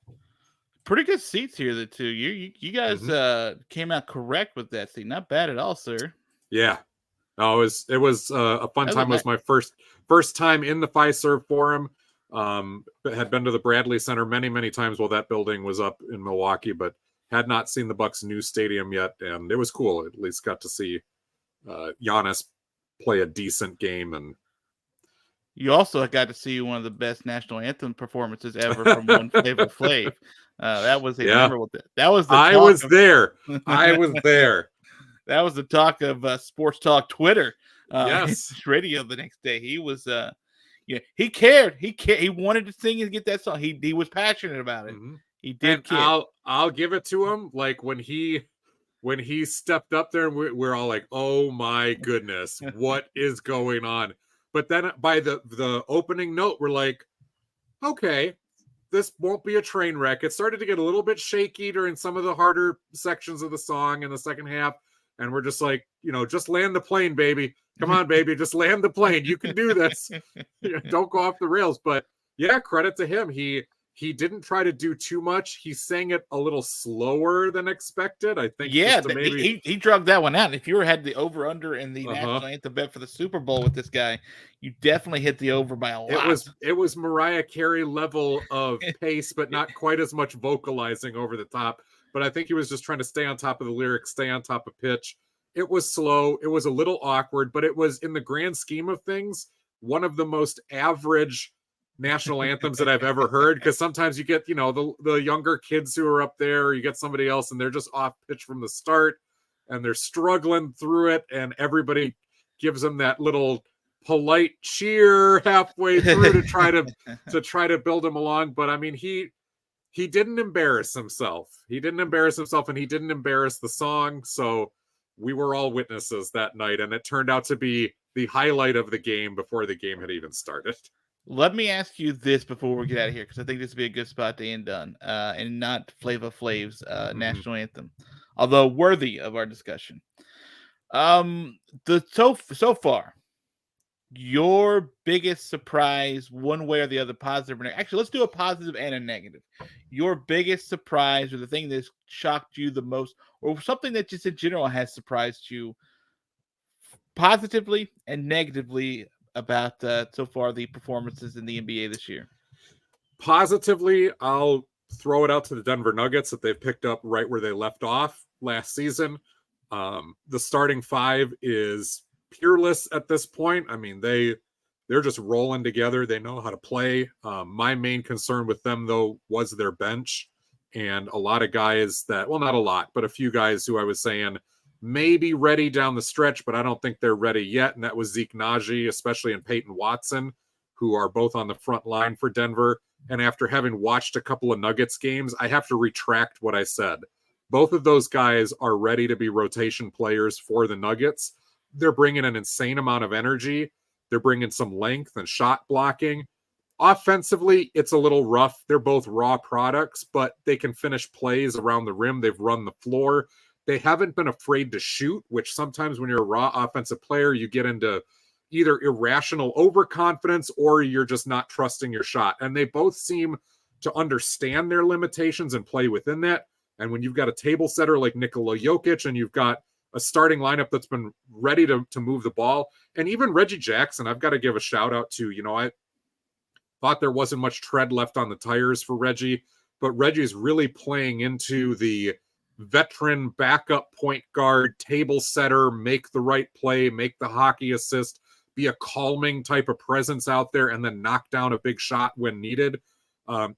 Pretty good seats here, the two. You guys came out correct with that seat. Not bad at all, sir. Yeah. No, it was a fun time. It was my first time in the Fiserv Forum. Had been to the Bradley Center many, many times while that building was up in Milwaukee, but had not seen the Bucks' new stadium yet, and it was cool. At least got to see Giannis play a decent game, and you also got to see one of the best national anthem performances ever from One Flavor Flav. That was a memorable. That was I was there. That was the talk of Sports Talk Twitter. Yes, radio the next day. He was, he cared. He wanted to sing and get that song. He was passionate about it. Mm-hmm. He did. I'll give it to him. Like when he stepped up there, we're all like, "Oh my goodness, what is going on?" But then by the opening note, we're like, "Okay, this won't be a train wreck." It started to get a little bit shaky during some of the harder sections of the song in the second half. And we're just like, just land the plane, baby. Come on, baby. Just land the plane. You can do this. Don't go off the rails. But yeah, credit to him. He didn't try to do too much. He sang it a little slower than expected, I think. Yeah, he drugged that one out. If you had the over-under in the national anthem bet for the Super Bowl with this guy, you definitely hit the over by a lot. It was Mariah Carey level of pace, but not quite as much vocalizing over the top. But I think he was just trying to stay on top of the lyrics, stay on top of pitch. It was slow. It was a little awkward, but it was, in the grand scheme of things, one of the most average national anthems that I've ever heard, because sometimes you get, the younger kids who are up there, or you get somebody else and they're just off pitch from the start and they're struggling through it, and everybody gives them that little polite cheer halfway through to try to build him along. But I mean, he didn't embarrass himself. He didn't embarrass himself, and he didn't embarrass the song. So we were all witnesses that night, and it turned out to be the highlight of the game before the game had even started. Let me ask you this before we get out of here, because I think this would be a good spot to end on, and not Flava Flav's national anthem, although worthy of our discussion. So far, your biggest surprise, one way or the other, positive or negative. Actually, let's do a positive and a negative. Your biggest surprise, or the thing that's shocked you the most, or something that just in general has surprised you positively and negatively about so far the performances in the NBA this year. Positively, I'll throw it out to the Denver Nuggets that they've picked up right where they left off last season. The starting five is peerless at this point. I mean, they're just rolling together. They know how to play. My main concern with them, though, was their bench, and a lot of guys that, well, not a lot, but a few guys who I was saying may be ready down the stretch, but I don't think they're ready yet. And that was Zeke Naji, especially, and Peyton Watson, who are both on the front line for Denver. And after having watched a couple of Nuggets games, I have to retract what I said. Both of those guys are ready to be rotation players for the Nuggets. They're bringing an insane amount of energy. They're bringing some length and shot blocking. Offensively, it's a little rough. They're both raw products, but they can finish plays around the rim. They've run the floor. They haven't been afraid to shoot, which sometimes when you're a raw offensive player, you get into either irrational overconfidence or you're just not trusting your shot. And they both seem to understand their limitations and play within that. And when you've got a table setter like Nikola Jokic, and you've got a starting lineup that's been ready to move the ball, and even Reggie Jackson, I've got to give a shout out to. I thought there wasn't much tread left on the tires for Reggie, but Reggie's really playing into the veteran backup point guard, table setter, make the right play, make the hockey assist, be a calming type of presence out there, and then knock down a big shot when needed.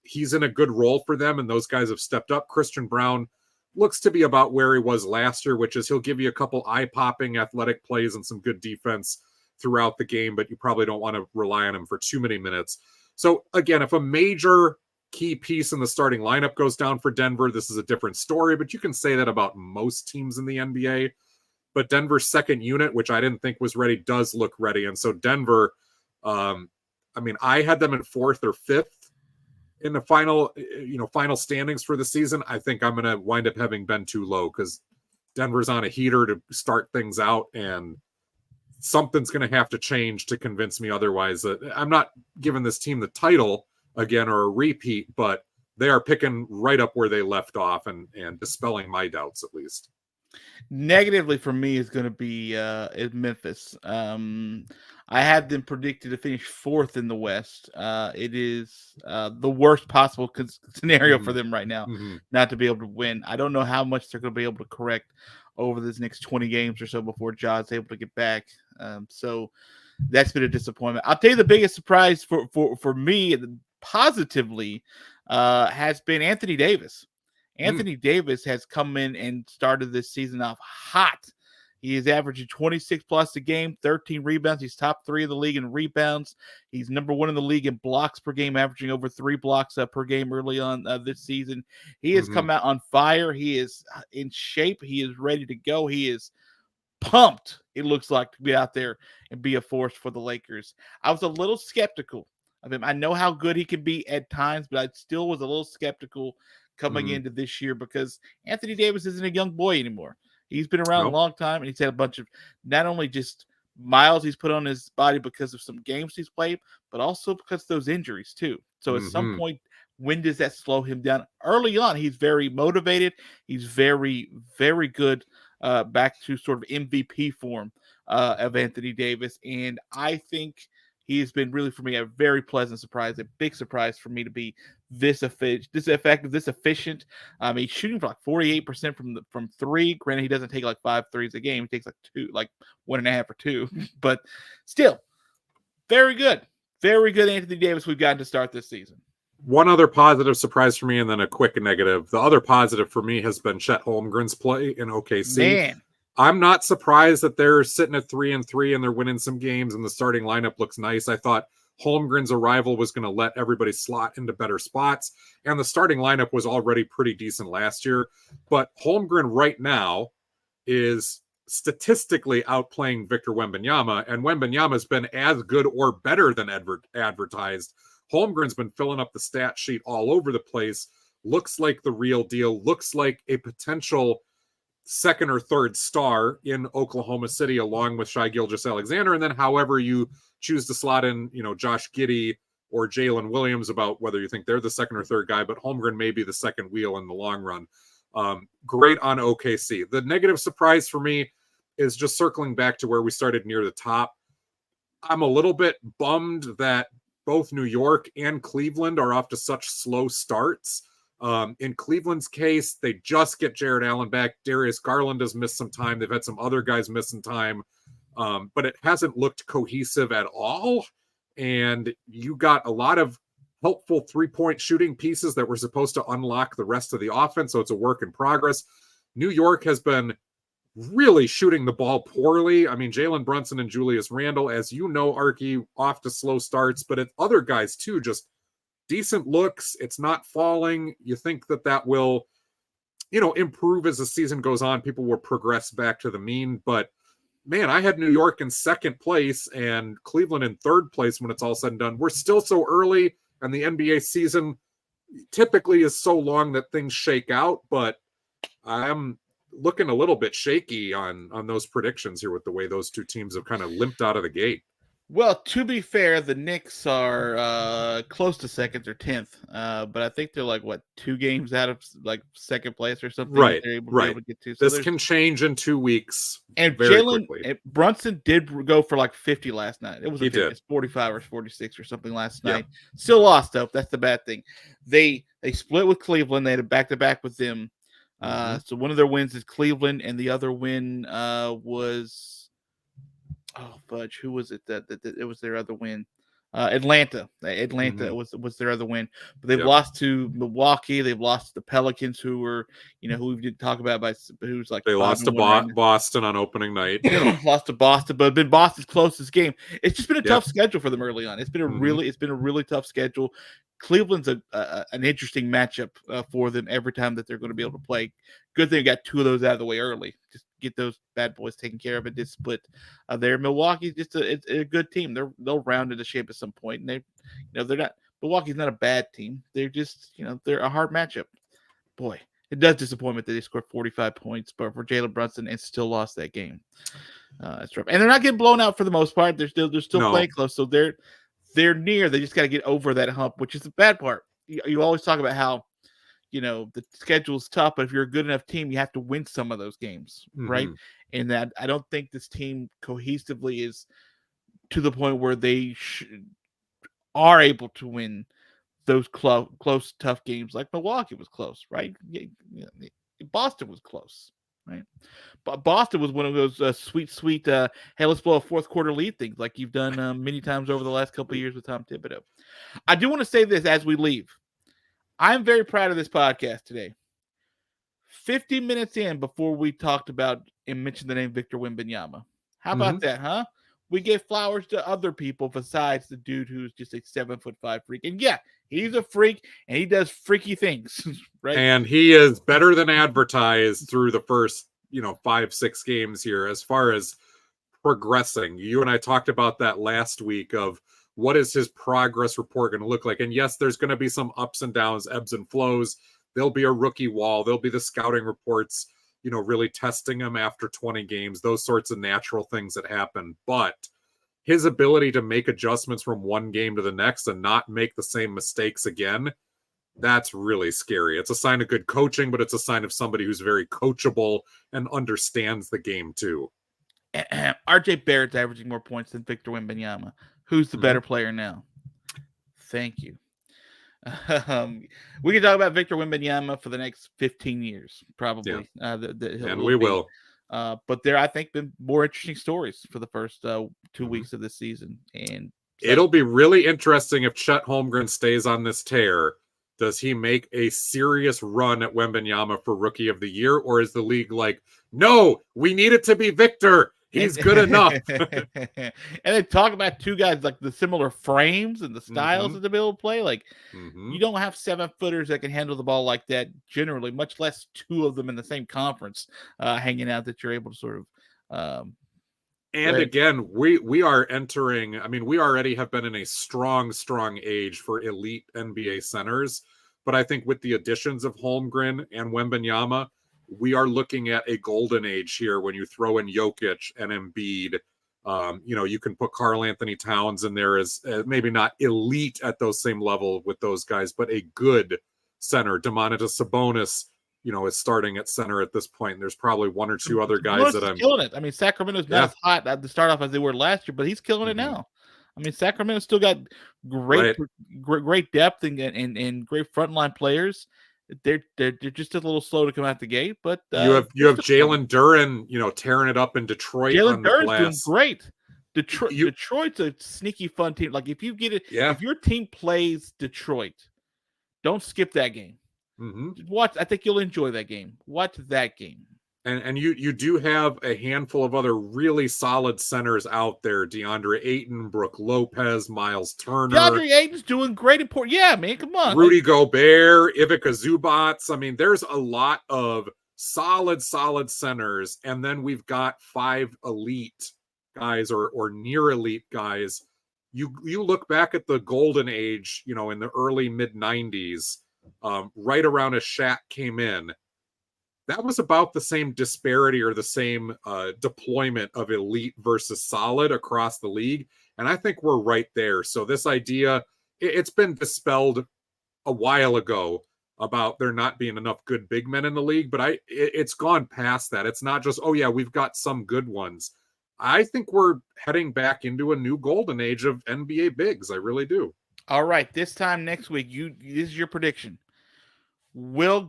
He's in a good role for them, and those guys have stepped up. Christian Brown looks to be about where he was last year, which is he'll give you a couple eye-popping athletic plays and some good defense throughout the game, but you probably don't want to rely on him for too many minutes. So again, if a major key piece in the starting lineup goes down for Denver, this is a different story, but you can say that about most teams in the NBA. But Denver's second unit, which I didn't think was ready, does look ready. And so Denver, I had them in fourth or fifth in the final standings for the season. I think I'm going to wind up having been too low because Denver's on a heater to start things out, and something's going to have to change to convince me otherwise. I'm not giving this team the title again or a repeat, but they are picking right up where they left off and dispelling my doubts at least. Negatively for me is going to be Memphis. I had them predicted to finish fourth in the West. It is the worst possible scenario for them right now, not to be able to win. I don't know how much they're going to be able to correct over this next 20 games or so before Ja's able to get back. So that's been a disappointment. I'll tell you the biggest surprise for me positively has been Anthony Davis. Anthony Davis has come in and started this season off hot. He is averaging 26 plus a game, 13 rebounds. He's top 3 of the league in rebounds. He's number 1 in the league in blocks per game, averaging over 3 blocks per game early on this season. He has come out on fire. He is in shape. He is ready to go. He is pumped, it looks like, to be out there and be a force for the Lakers. I was a little skeptical of him. I know how good he can be at times, but I still was a little skeptical coming into this year because Anthony Davis isn't a young boy anymore. He's been around a long time, and he's had a bunch of not only just miles he's put on his body because of some games he's played, but also because of those injuries too. So at some point, when does that slow him down? Early on, he's very motivated. He's very, very good back to sort of MVP form of Anthony Davis. And I think he has been really, for me, a very pleasant surprise, a big surprise for me to be this effective, this efficient. He's shooting for like 48% from three. Granted, he doesn't take like 5 threes a game. He takes like 1.5 or 2. But still, Very good. Very good Anthony Davis we've gotten to start this season. One other positive surprise for me, and then a quick negative. The other positive for me has been Chet Holmgren's play in OKC. Man. I'm not surprised that they're sitting at 3-3 and they're winning some games and the starting lineup looks nice. I thought Holmgren's arrival was going to let everybody slot into better spots, and the starting lineup was already pretty decent last year. But Holmgren right now is statistically outplaying Victor Wembanyama, and Wembanyama's been as good or better than advertised. Holmgren's been filling up the stat sheet all over the place. Looks like the real deal. Looks like a potential second or third star in Oklahoma City, along with Shai Gilgeous-Alexander. And then however you choose to slot in, Josh Giddey or Jalen Williams, about whether you think they're the second or third guy, but Holmgren may be the second wheel in the long run. Great on OKC. The negative surprise for me is just circling back to where we started near the top. I'm a little bit bummed that both New York and Cleveland are off to such slow starts. In Cleveland's case, they just get Jared Allen back. Darius Garland has missed some time. They've had some other guys missing time, but it hasn't looked cohesive at all. And you got a lot of helpful three-point shooting pieces that were supposed to unlock the rest of the offense, so it's a work in progress. New York has been really shooting the ball poorly. I mean, Jalen Brunson and Julius Randle, as you know, Arky, off to slow starts, but other guys too, just decent looks. It's not falling. You think that will, improve as the season goes on. People will progress back to the mean. But man, I had New York in second place and Cleveland in third place when it's all said and done. We're still so early, and the NBA season typically is so long that things shake out. But I'm looking a little bit shaky on those predictions here with the way those two teams have kind of limped out of the gate. Well, to be fair, the Knicks are close to second or 10th, but I think they're like, 2 games out of second place or something. Right, They're able to get to. So this can change in 2 weeks. And Jalen Brunson did go for 50 last night. It was it's 45 or 46 or something last night. Still lost though. That's the bad thing. They split with Cleveland. They had a back-to-back with them. So one of their wins is Cleveland, and the other win was. Oh fudge! Who was it that it was their other win? Atlanta. Atlanta was their other win, but they've lost to Milwaukee. They've lost to the Pelicans, who were who we didn't talk about, who's like they lost to Boston on opening night. Lost to Boston, but been Boston's closest game. It's just been a tough schedule for them early on. It's been a really tough schedule. Cleveland's an interesting matchup for them every time that they're going to be able to play. Good thing we got 2 of those out of the way early. Just get those bad boys taken care of. It did split there. Milwaukee's just a good team. They'll round into shape at some point, and they're not. Milwaukee's not a bad team. They're just they're a hard matchup. Boy, it does disappoint me that they scored 45 points, but for Jalen Brunson and still lost that game. That's rough. And they're not getting blown out for the most part. They're still playing close, so they're near. They just got to get over that hump, which is the bad part. You always talk about how, the schedule's tough, but if you're a good enough team, you have to win some of those games, right? And that I don't think this team cohesively is to the point where they are able to win those close, tough games. Like Milwaukee was close, right? Boston was close, right? But Boston was one of those sweet, hey, let's blow a fourth quarter lead things like you've done many times over the last couple of years with Tom Thibodeau. I do want to say this as we leave. I'm very proud of this podcast today. 50 minutes in before we talked about and mentioned the name Victor Wembanyama. How about that, huh? We gave flowers to other people besides the dude who's just a 7'5" freak. And yeah, he's a freak and he does freaky things, right? And he is better than advertised through the first, 5-6 games here as far as progressing. You and I talked about that last week of what is his progress report going to look like? And yes, there's going to be some ups and downs, ebbs and flows. There'll be a rookie wall. There'll be the scouting reports, really testing him after 20 games, those sorts of natural things that happen. But his ability to make adjustments from one game to the next and not make the same mistakes again, that's really scary. It's a sign of good coaching, but it's a sign of somebody who's very coachable and understands the game too. RJ Barrett's averaging more points than Victor Wembanyama. Who's the better player now? Thank you. We can talk about Victor Wembanyama for the next 15 years, probably. And we will. But there, I think, been more interesting stories for the first 2 weeks of this season. And It'll be really interesting if Chet Holmgren stays on this tear. Does he make a serious run at Wembanyama for Rookie of the Year, or is the league like, no, we need it to be Victor. He's good enough. And they talk about two guys like the similar frames and the styles of the able to play. Like you don't have 7-footers that can handle the ball like that generally, much less two of them in the same conference hanging out that you're able to sort of. And again, we are entering, I mean, we already have been in a strong age for elite NBA centers. But I think with the additions of Holmgren and Wembanyama, we are looking at a golden age here when you throw in Jokic and Embiid. You can put Karl Anthony Towns in there as maybe not elite at those same level with those guys, but a good center. Domantas Sabonis, is starting at center at this point. And there's probably one or two other guys that I'm killing it. I mean, Sacramento's not as hot at the start off as they were last year, but he's killing it now. I mean, Sacramento's still got great depth and great frontline players. They're just a little slow to come out the gate, but you have Jalen Duren, tearing it up in Detroit. Jalen Duren's doing great. Detroit's a sneaky fun team. Like if you get it, if your team plays Detroit, don't skip that game. Watch. I think you'll enjoy that game. Watch that game. And you do have a handful of other really solid centers out there. DeAndre Ayton, Brook Lopez, Miles Turner. DeAndre Ayton's doing great. Yeah, man, come on. Rudy Gobert, Ivica Zubats. I mean, there's a lot of solid centers. And then we've got 5 elite guys or near elite guys. You look back at the golden age, in the early mid-90s, right around as Shaq came in. That was about the same disparity or the same deployment of elite versus solid across the league. And I think we're right there. So this idea, it's been dispelled a while ago about there not being enough good big men in the league, but it's gone past that. It's not just, oh yeah, we've got some good ones. I think we're heading back into a new golden age of NBA bigs. I really do. All right. This time next week, this is your prediction. Will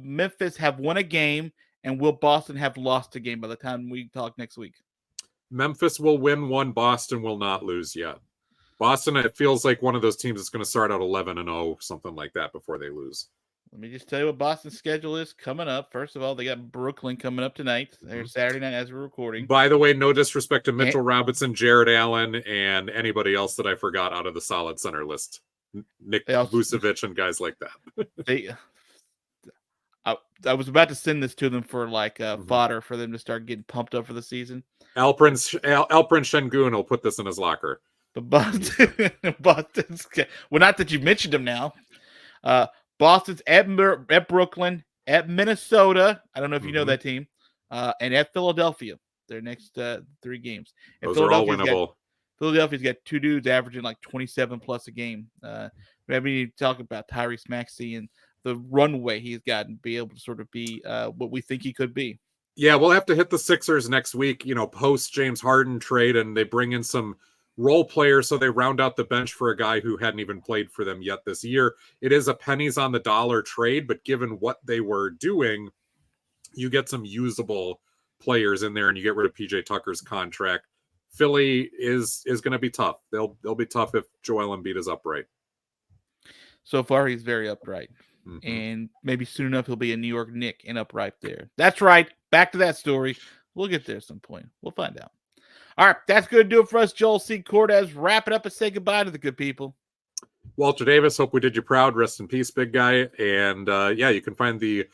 Memphis have won a game, and will Boston have lost a game by the time we talk next week? Memphis will win one. Boston will not lose yet. Boston, it feels like one of those teams that's going to start out 11-0, something like that, before they lose. Let me just tell you what Boston's schedule is coming up. First of all, they got Brooklyn coming up tonight. They're Saturday night as we're recording. By the way, no disrespect to Mitchell Robinson, Jared Allen, and anybody else that I forgot out of the solid center list. Nick Vucevic and guys like that. I was about to send this to them for fodder for them to start getting pumped up for the season. Alperen Şengün will put this in his locker. But Boston's well, not that you've mentioned them now. Boston's at Brooklyn, at Minnesota. I don't know if you know that team, and at Philadelphia. Their next 3 games. And those are all winnable. Philadelphia's got 2 dudes averaging like 27 plus a game. Maybe you talk about Tyrese Maxey and the runway he's gotten, be able to sort of be what we think he could be. Yeah, we'll have to hit the Sixers next week, post James Harden trade, and they bring in some role players, so they round out the bench for a guy who hadn't even played for them yet this year. It is a pennies on the dollar trade, but given what they were doing, you get some usable players in there, and you get rid of PJ Tucker's contract. Philly is going to be tough. They'll be tough if Joel Embiid is upright. So far, he's very upright. And maybe soon enough, he'll be a New York Knick and upright there. That's right. Back to that story. We'll get there at some point. We'll find out. All right. That's going to do it for us. Joel C. Cortez. Wrap it up and say goodbye to the good people. Walter Davis, hope we did you proud. Rest in peace, big guy. And you can find the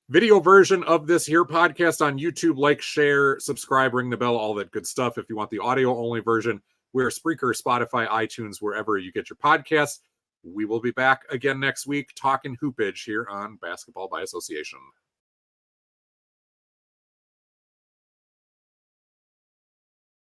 video version of this here podcast on YouTube. Like, share, subscribe, ring the bell, all that good stuff. If you want the audio only version, we're Spreaker, Spotify, iTunes, wherever you get your podcasts. We will be back again next week talking hoopage here on Basketball by Association.